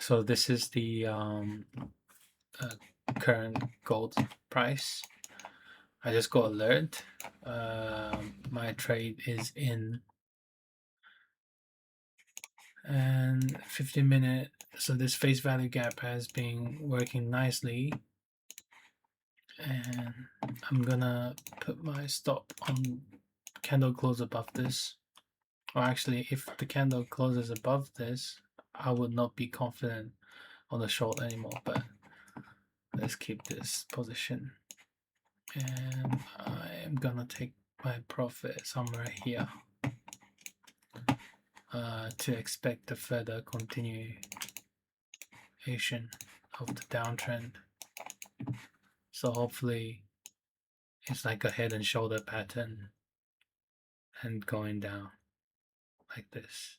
So this is the uh, current gold price. I just got alert. My trade is in, and 15-minute. So this face value gap has been working nicely, and I'm gonna put my stop on candle close above this. Or actually, if the candle closes above this, I would not be confident on the short anymore. But let's keep this position, and I am gonna take my profit somewhere here to expect a further continuation of the downtrend. So hopefully it's like a head and shoulder pattern and going down like this.